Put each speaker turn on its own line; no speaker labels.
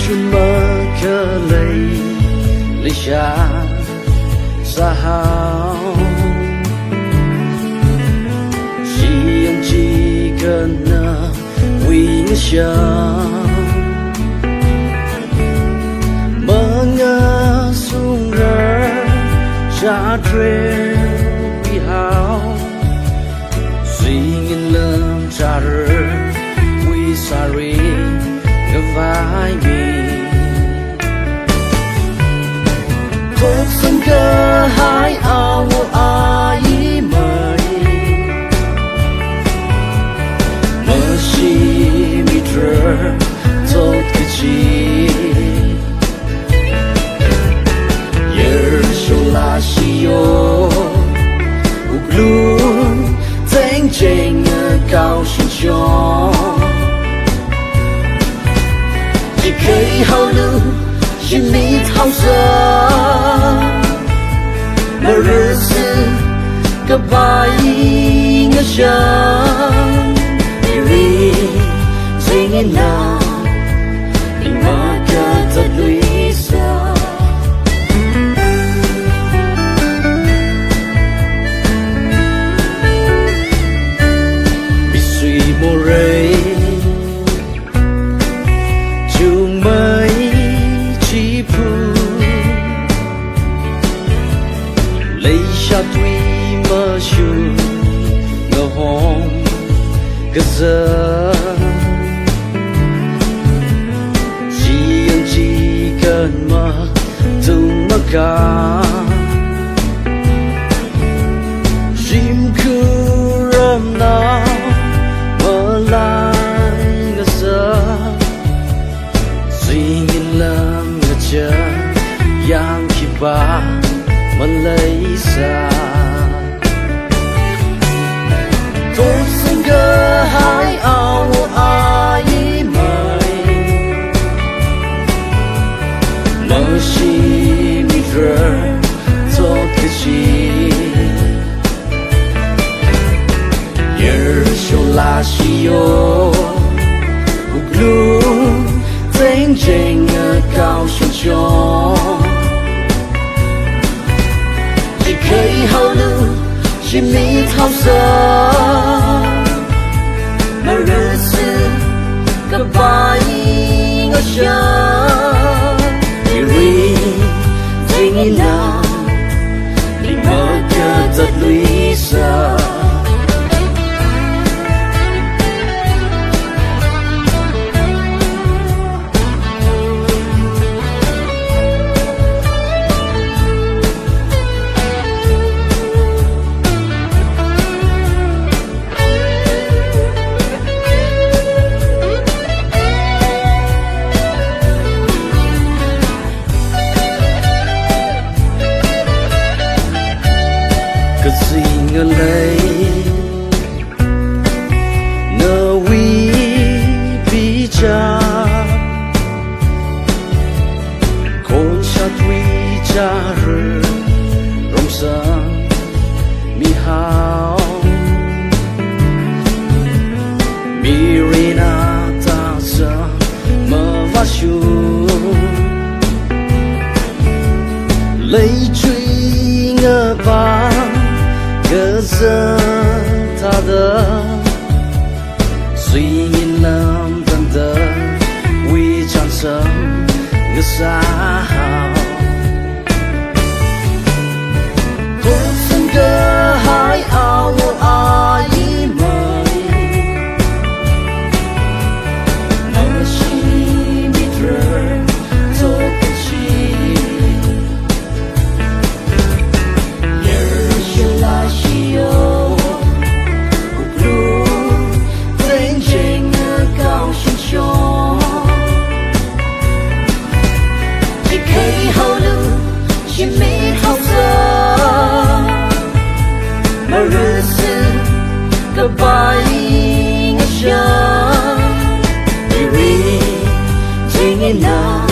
chun mơ cơ lấy xa xa hao chỉ ông chỉ cần vì ngỡ chẳng mơ ngỡ xuống rơi ra tre vì hao suy nghìn lần ra rơi vì sorry ngỡ vai mình cuộc sống cơ hai ao ai mời mơ chi mi trơ tốt cái chi giờ số là chi ô ục luôn thanh trên cao xin cho chỉ khi hao lưu chỉ mi thao giờ mà rơi sư cả bài ngỡ chẳng vì chính nào mình mà cả thật lụy xa bị suy mô rây chung mấy chỉ phụ lấy xa tuy mơ chung ngờ hông cái giờ chỉ anh chỉ cần mơ tung mơ cả chim cứ râm nào mơ lại ngờ giờ suy nghìn lần ngờ chờ yang khi ba mình lấy xa cuộc sống cơ hai ao ai mời mơ chi mi rơi tốt cái chi giờ số là chi ô ục luôn thanh trên cao xin cho chỉ khi hao lưu chỉ mi thao giờ mà rơi sư cả bài ngỡ chẳng vì chính nào mình mơ cơ thật lụy xa cái gì ngờ lấy ngờ vì cha con cha tuy cha rơi rong sang mi hao mi rina ta sa mơ va chu lấy truy ngờ ba cơ giờ ta đỡ suy nghìn năm tận tơ vì chẳng sớm ngỡ xa hào cuộc sống cơ hai ao ai mời mơ chi mi rơi tốt cái chi cả bài ngỡ chẳng vì chính nào